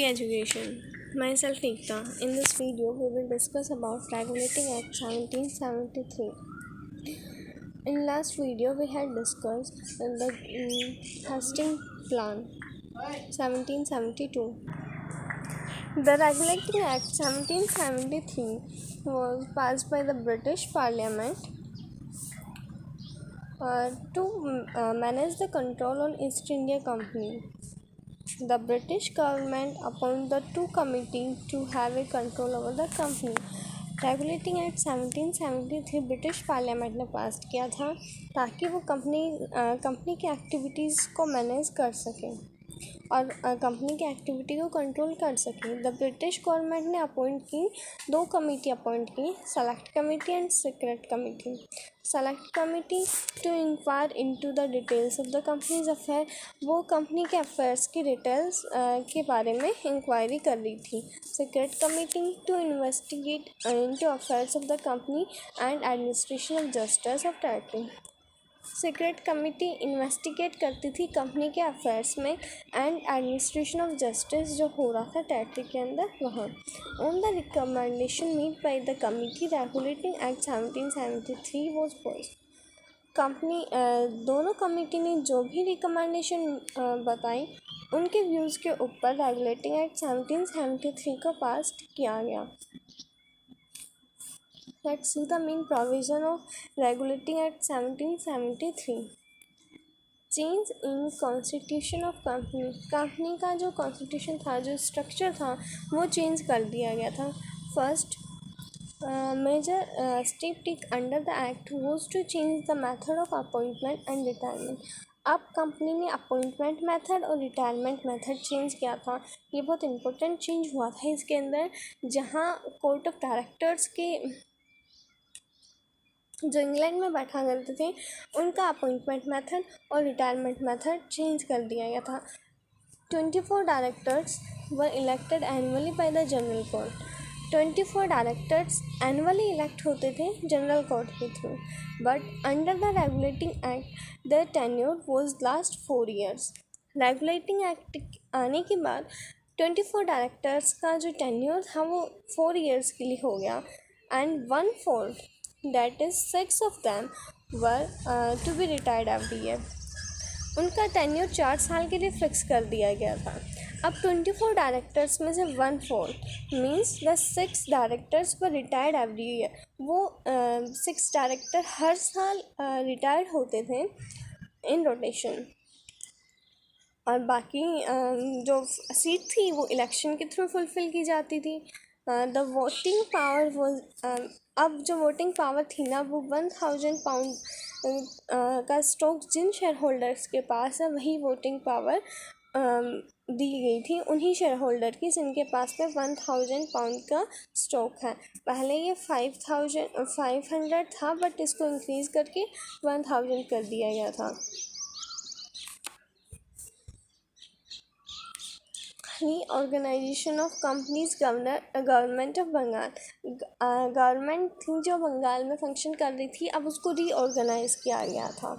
Education. Myself Ekta. In this video, we will discuss about Regulating Act 1773. In last video, we had discussed the Hastings Plan 1772. The Regulating Act 1773 was passed by the British Parliament to manage the control on East India Company. The British government appointed the two committees to have a control over the company. Regulating act 1773 British parliament ने पास किया था ताकि वो company की activities को manage कर सके और कंपनी की एक्टिविटी को कंट्रोल कर सके। द ब्रिटिश गवर्नमेंट ने अपॉइंट की दो कमेटी अपॉइंट की, select committee and secret committee. Select committee to inquire into the details of the company's affair, वो कंपनी के अफेयर्स की डिटेल्स के बारे में इंक्वायरी कर रही थी। Secret committee to investigate into affairs of the company and administration of justice of territory. Secret committee investigate करती थी कंपनी के अफेयर्स में एंड एडमिनिस्ट्रेशन ऑफ जस्टिस जो हो रहा था टेरिटरी के अंदर वहाँ। On the recommendation made by the committee regulating act 1773 was passed. दोनों कमेटी ने जो भी रिकमेंडेशन बताई उनके व्यूज़ के ऊपर रेगुलेटिंग एक्ट 1773 को पास किया गया। Let's see the main provision of Regulating Act 1773. Change in Constitution of Company. Company का जो कॉन्स्टिट्यूशन था, जो स्ट्रक्चर था, वो चेंज कर दिया गया था। First major step take under the act was to change the method of appointment and retirement. अब कंपनी ने अपॉइंटमेंट मेथड और रिटायरमेंट मेथड चेंज किया था। ये बहुत इंपॉर्टेंट चेंज हुआ था इसके अंदर, जहाँ कोर्ट ऑफ डायरेक्टर्स के जो इंग्लैंड में बैठा करते थे उनका अपॉइंटमेंट मेथड और रिटायरमेंट मेथड चेंज कर दिया गया था। 24 directors were elected annually by the general court. 24 directors annually elect होते थे जनरल कोर्ट के through, but under the regulating act their tenure was last 4 years। रेगुलेटिंग एक्ट आने के बाद 24 डायरेक्टर्स का जो टेन्योर था वो 4 years के लिए हो गया and 1/4 that is 6 of them were to be retired every year। उनका टेन्योर 4 साल के लिए फिक्स कर दिया गया था। अब 24 डायरेक्टर्स में से 1/4 means the 6 directors were retired every year. वो 6 डायरेक्टर हर साल रिटायर्ड होते थे इन रोटेशन, और बाकी जो सीट थी वो इलेक्शन के थ्रू फुलफ़िल की जाती थी। द वोटिंग पावर वॉज अब जो वोटिंग पावर थी ना वो 1000 पाउंड का स्टॉक जिन शेयर होल्डर्स के पास है वही वोटिंग पावर दी गई थी उन्हीं शेयर होल्डर की जिनके पास में 1000 पाउंड का स्टॉक है। पहले ये 500 था, बट इसको इंक्रीज़ करके 1000 कर दिया गया था। Organisation of company's government of Bengal. Government थी जो बंगाल में फंक्शन कर रही थी, अब उसको रीऑर्गेनाइज किया गया था।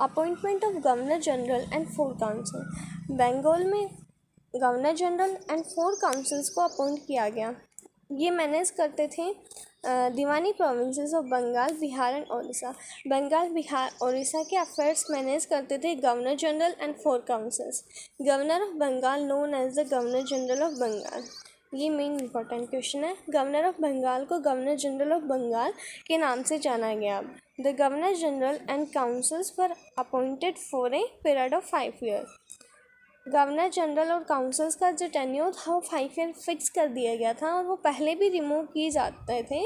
Appointment of governor general and 4 council. Bengal में गवर्नर जनरल एंड 4 काउंसिल्स को अपॉइंट किया गया। ये मैनेज करते थे दीवानी provinces of Bengal, Bihar and Orissa. Bengal, Bihar, Orissa के अफेयर्स मैनेज करते थे governor general and 4 councils. Governor of Bengal known as the governor general of Bengal. ये मेन इंपॉर्टेंट क्वेश्चन है। गवर्नर ऑफ बंगाल को गवर्नर जनरल ऑफ बंगाल के नाम से जाना गया। The governor general and councils were appointed for a period of 5 years। Governor general और councils का जो टेन्योर था वो 5 year फिक्स कर दिया गया था, और वो पहले भी रिमूव किए जाते थे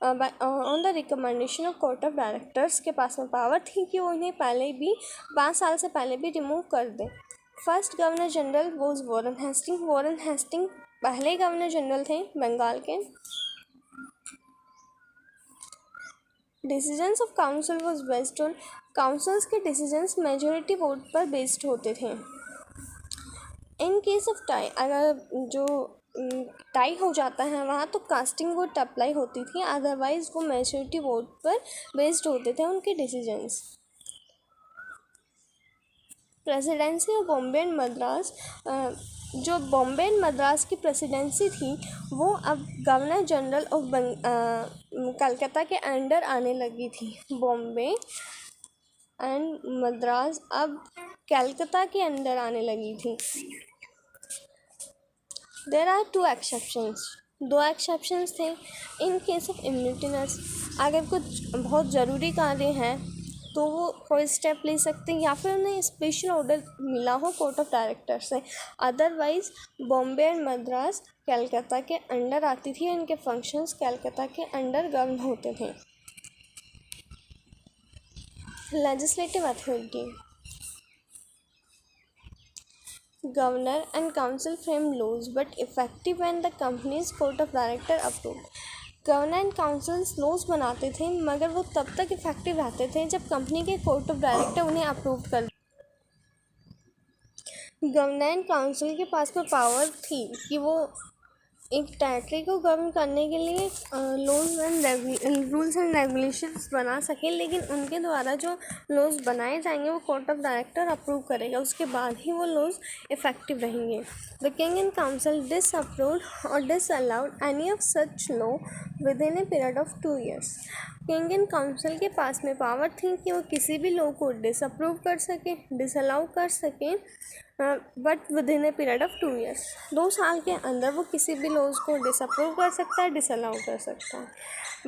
on the recommendation of court of directors के पास में पावर थी कि वो उन्हें पहले भी 5 साल से पहले भी रिमूव कर दें। First governor general was Warren Hasting. Warren Hasting पहले गवर्नर जनरल थे बंगाल के। Decisions of council was based on, councils के डिसीजंस मेजोरिटी वोट पर बेस्ड होते थे। इन केस ऑफ टाई, अगर जो टाई हो जाता है वहाँ तो कास्टिंग वोट अप्लाई होती थी, अदरवाइज़ वो मेजोरिटी वोट पर बेस्ड होते थे उनके decisions. Presidency of Bombay and Madras, जो बॉम्बे एंड मद्रास की प्रेसिडेंसी थी वो अब गवर्नर जनरल ऑफ कलकत्ता के अंडर आने लगी थी। बॉम्बे एंड मद्रास अब कलकत्ता के अंडर आने लगी थी। देयर आर 2 एक्सेप्शंस, 2 एक्सेप्शंस थे। इन केस ऑफ इम्यूनिटीनेस, अगर कुछ बहुत ज़रूरी कार्य हैं तो वो कोई स्टेप ले सकते हैं या फिर उन्हें स्पेशल ऑर्डर मिला हो कोर्ट ऑफ डायरेक्टर से। अदरवाइज बॉम्बे एंड मद्रास कलकत्ता के अंडर आती थी, इनके फंक्शंस कलकत्ता के अंडर गवर्न होते थे। Legislative authority, governor and council frame laws but effective when the company's court of director approved। Governor and council laws बनाते थे मगर वो तब तक इफेक्टिव रहते थे जब कंपनी के कोर्ट ऑफ डायरेक्टर उन्हें अप्रूव कर। गवर्नर एंड काउंसिल के पास में पावर थी कि वो एक टेरिटरी को गवर्न करने के लिए laws and rules and regulations बना सके, लेकिन उनके द्वारा जो लॉज बनाए जाएंगे वो कोर्ट ऑफ डायरेक्टर अप्रूव करेगा, उसके बाद ही वो लॉज इफेक्टिव रहेंगे। The king and council disapproved और disallowed any of such law within a period of 2 years। King and council के पास में पावर थी कि वो किसी भी लॉ को डिसअप्रूव कर सके, डिसअलाउ कर सके, but with in a period of 2 years। 2 साल के अंदर वो किसी भी लॉज को डिसअप्रूव कर सकता है, डिसअलाउ कर सकता है।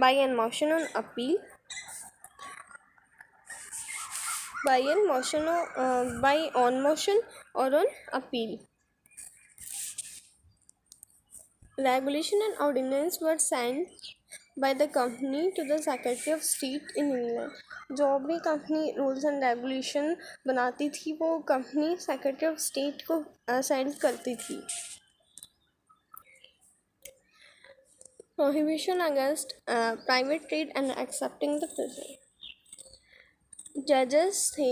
By an motion on appeal, by on motion और on appeal. Regulation and ordinance were sent by the company to the Secretary of State in England। जो भी कंपनी रूल्स एंड रेगुलेशन बनाती थी वो कंपनी सेक्रेटरी ऑफ स्टेट को send करती थी। Prohibition against private trade and accepting the present, जजेस थे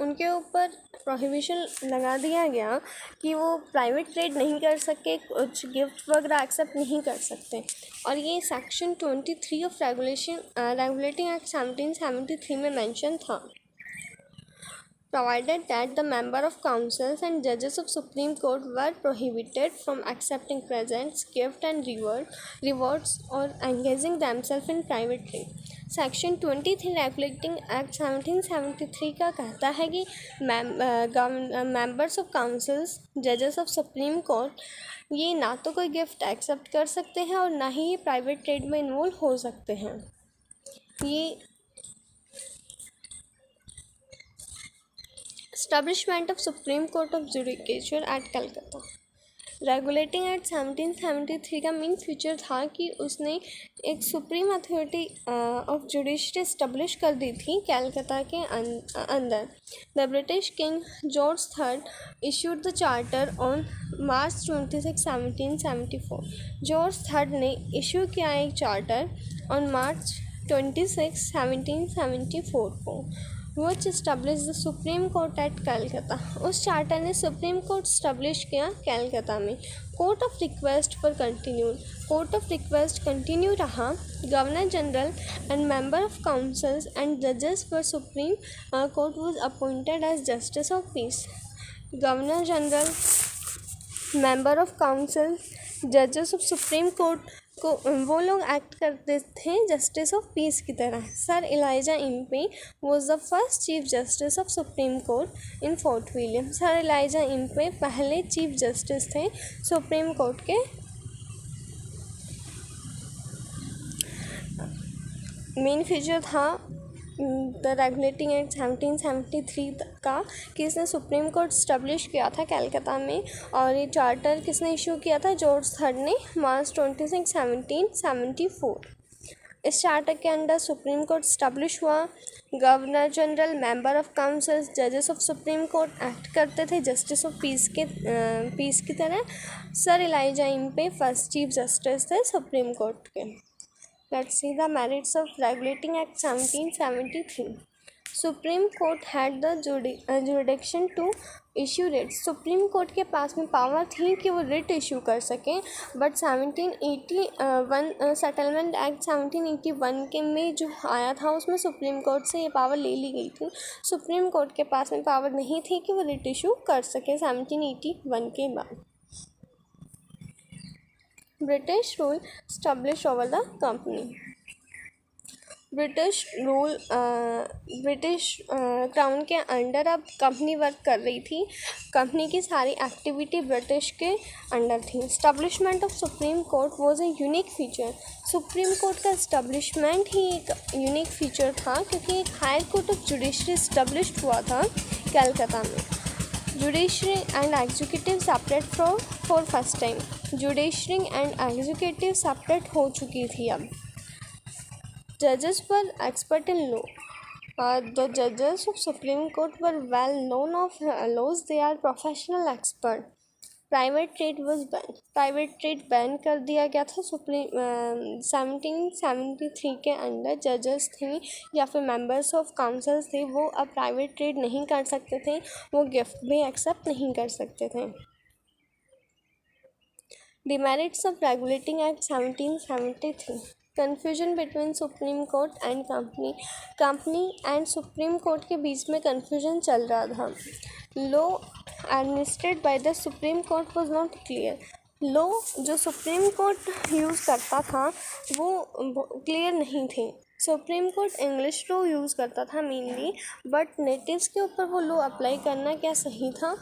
उनके ऊपर प्रोहिबिशन लगा दिया गया कि वो प्राइवेट ट्रेड नहीं कर सके, कुछ गिफ्ट वगैरह एक्सेप्ट नहीं कर सकते। और ये सेक्शन 23 ऑफ रेगुलेटिंग एक्ट 1773 में मेंशन था। Provided that the member of councils and judges of Supreme Court were prohibited from accepting presents, gifts and rewards or engaging themselves in private trade। Section 23 regulating act 1773 का कहता है कि members of councils, जजेस of supreme court ये ना तो कोई gift accept कर सकते हैं और ना ही ये प्राइवेट ट्रेड में इन्वॉल्व हो सकते हैं। ये Establishment of Supreme Court of Judicature at Calcutta। Regulating act 1773 का मेन फीचर था कि उसने एक supreme authority of judiciary establish कर दी थी कलकत्ता के अंदर। The British king George III issued the charter on March 26, 1774। George III ने इशू किया एक चार्टर ऑन मार्च 26, 1774 को, which established the Supreme Court at Calcutta। उस चार्टर ने सुप्रीम कोर्ट स्टैब्लिश किया कलकत्ता में। कोर्ट ऑफ रिक्वेस्ट पर continued, court of request continue रहा। Governor general and member of councils and जजेस for supreme court was appointed as justice of peace. Governor general, member of council, जजेस of supreme court को वो लोग act करते थे justice of peace की तरह। Sir Elijah Impey was the first chief justice of supreme court in Fort William. Sir Elijah Impey पहले chief justice थे सुप्रीम कोर्ट के। मेन फीचर था द रेगुलेटिंग एक्ट 1773 का कि इसने सुप्रीम कोर्ट स्टैब्लिश किया था कलकत्ता में, और ये चार्टर किसने इशू किया था? जॉर्ज III ने, मार्च 26, 1774। इस चार्टर के अंडर सुप्रीम कोर्ट स्टैब्लिश हुआ। Governor general, member of councils, जजेस ऑफ सुप्रीम कोर्ट एक्ट करते थे जस्टिस ऑफ पीस की तरह। Sir Elijah Impey first chief justice थे सुप्रीम कोर्ट के। Let's see the merits of Regulating Act 1773। Supreme court had the jurisdiction to issue writ. Supreme court के पास में power थी कि वो रिट इशू कर सकें, बट 1781 सेटलमेंट एक्ट 1781 के में जो आया था उसमें सुप्रीम कोर्ट से ये पावर ले ली गई थी। सुप्रीम कोर्ट के पास में पावर नहीं थी कि वो रिट इशू कर सके 1781 के बाद। British rule establish over the company. British crown के अंडर अब कंपनी वर्क कर रही थी। कंपनी की सारी एक्टिविटी ब्रिटिश के अंडर थी। Establishment of supreme court was a unique feature. Supreme court का एस्टेब्लिशमेंट ही एक यूनिक फीचर था, क्योंकि एक higher court of judiciary established हुआ था कलकत्ता में। Judiciary and executive separate for first time. Judiciary and executive separate हो चुकी थी अब। Judges were expert in law. The judges of Supreme Court were well known of laws. They are professional expert. Private trade was banned. Private trade ban कर दिया गया था। 1773 के under जजेस थे या फिर मेंबर्स ऑफ काउंसिल्स थे, वो अब प्राइवेट ट्रेड नहीं कर सकते थे, वो गिफ्ट भी एक्सेप्ट नहीं कर सकते थे। Demerits of Regulating Act 1773. Confusion between Supreme Court and company. Company and supreme court के बीच में कन्फ्यूजन चल रहा था। Law administered by the supreme court was not clear. Law जो सुप्रीम कोर्ट यूज़ करता था वो क्लियर नहीं थे। Supreme court English law use करता था मेनली, बट नेटिव्स के ऊपर वो लॉ अप्लाई करना क्या सही था।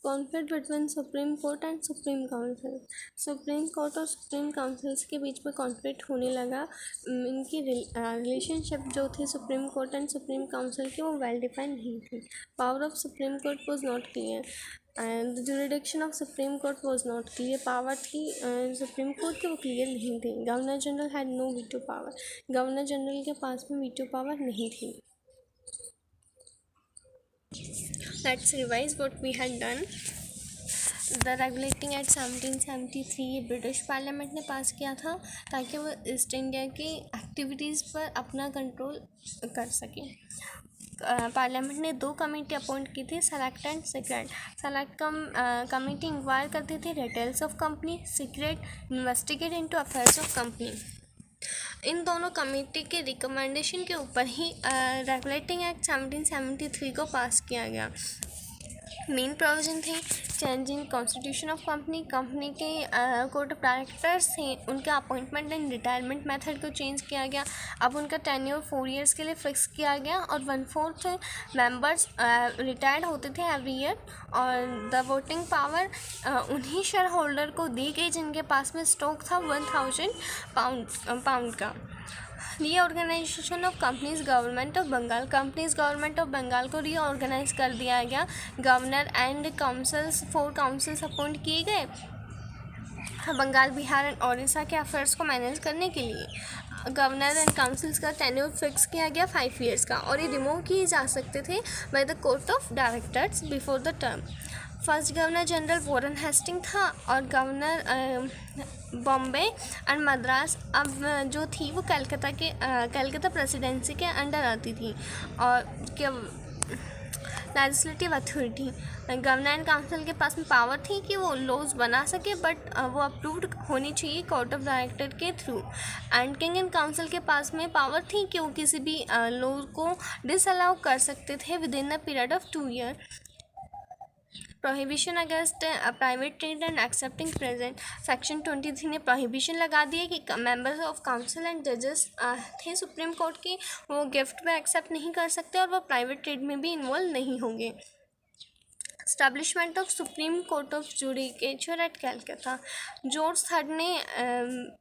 Conflict between supreme court and supreme council. Supreme court और सुप्रीम काउंसिल्स के बीच में कॉन्फ्लिक्ट होने लगा। इनकी रिलेशनशिप जो थी supreme court and supreme council की, वो वेल डिफाइंड नहीं थी। Power of supreme court was not clear and the jurisdiction of supreme court was not clear. Power थी सुप्रीम कोर्ट की, वो क्लियर नहीं थी। Governor general had no veto power. Governor general के पास में वीटो पावर नहीं थी। Let's revise what we had done. The Regulating Act 1773 ये ब्रिटिश पार्लियामेंट ने पास किया था ताकि वो ईस्ट इंडिया की एक्टिविटीज़ पर अपना कंट्रोल कर सके। पार्लियामेंट ने 2 कमेटी अपॉइंट की थी, select and secret. Select committee inquire करती थी details of company, secret investigate into affairs of company. इन दोनों कमेटी के रिकमेंडेशन के ऊपर ही रेगुलेटिंग एक्ट 1773 को पास किया गया। मेन प्रोविजन थे change in constitution of company. Company के कोर्ट ऑफ डायरेक्टर्स थे, उनका अपॉइंटमेंट एंड रिटायरमेंट मेथड को चेंज किया गया। अब उनका टेन्योर 4 ईयर्स के लिए फिक्स किया गया और 1/4 मेंबर्स रिटायर्ड होते थे एवरी ईयर। और द वोटिंग पावर उन्हीं शेयर होल्डर को दी गई जिनके पास में स्टॉक था 1000 पाउंड का। Reorganisation of company's government of Bengal. Company's government of Bengal को रीऑर्गेनाइज कर दिया गया। Governor and councils 4 councils appoint किए गए बंगाल, बिहार एंड उड़ीसा के अफेयर्स को मैनेज करने के लिए। गवर्नर एंड काउंसिल्स का टेन्योर फिक्स किया गया 5 ईयर्स का, और ये रिमूव किए जा सकते थे by the court of directors before the term. First governor general Warren Hasting था और गवर्नर बॉम्बे एंड मद्रास अब जो थी वो कलकत्ता प्रेसिडेंसी के अंडर आती थी। और legislative authority, governor and council के पास में पावर थी कि वो लॉज बना सके, बट वो अप्रूव्ड होनी चाहिए कोर्ट ऑफ डायरेक्टर के through. And king and council के पास में पावर थी कि वो किसी भी लॉ को डिसअलाउ कर सकते थे with in the period of 2 year. Prohibition against private trade and accepting present. Section 23 ने प्रोहिबिशन लगा दिया कि मेंबर्स ऑफ काउंसिल एंड जजेस थे सुप्रीम कोर्ट की, वो गिफ्ट में एक्सेप्ट नहीं कर सकते और वो प्राइवेट ट्रेड में भी इन्वॉल्व नहीं होंगे। Establishment of supreme court of judicature at Calcutta. George III ने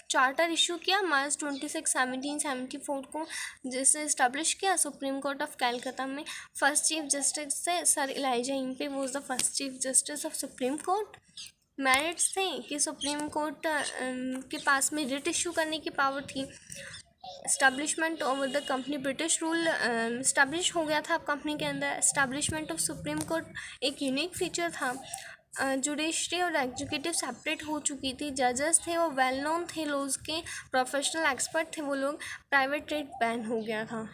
चार्टर इशू किया मार्च 26, 1774 को, जिसे इस्टेब्लिश किया सुप्रीम कोर्ट ऑफ कलकत्ता में। फर्स्ट चीफ जस्टिस से sir Elijah Impey was the first chief justice of supreme court. Merits थे कि supreme court के पास में रिट इशू करने की पावर थी। Establishment over the company, British rule establish हो गया था अब कंपनी के अंदर। एस्टेब्लिशमेंट ऑफ सुप्रीम कोर्ट एक यूनिक फीचर था। जुडिशरी और एग्जीक्यूटिव सेपरेट हो चुकी थी। जजेस थे वो वेल नोन थे, लोग के प्रोफेशनल एक्सपर्ट थे वो लोग। प्राइवेट ट्रेड बैन हो गया था।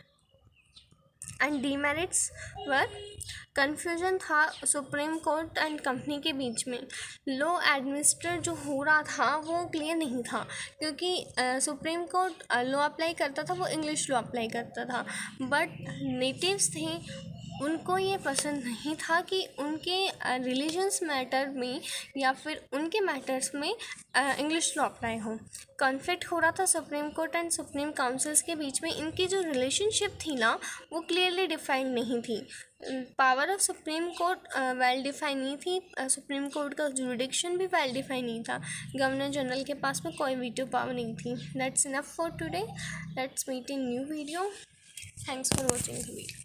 एंड डीमेरिट्स वर कन्फ्यूजन था सुप्रीम कोर्ट एंड कंपनी के बीच में। लॉ एडमिनिस्ट्रेट जो हो रहा था वो क्लियर नहीं था, क्योंकि सुप्रीम कोर्ट लॉ अप्लाई करता था, वो इंग्लिश लॉ अप्लाई करता था। बट नेटिव्स थे, उनको ये पसंद नहीं था कि उनके रिलीजन्स मैटर में या फिर उनके मैटर्स में इंग्लिश लॉ अप्लाई हो। कॉन्फ्लिक्ट हो रहा था supreme court and supreme councils के बीच में। इनकी जो रिलेशनशिप थी ना वो क्लियरली डिफाइंड नहीं थी। Power of supreme court well define नहीं थी। सुप्रीम कोर्ट का जुरिडिक्शन भी वेल डिफाइन नहीं था। गवर्नर जनरल के पास में कोई वीटो पावर नहीं थी। That's enough for today. Let's meet in new video. Thanks for watching the video.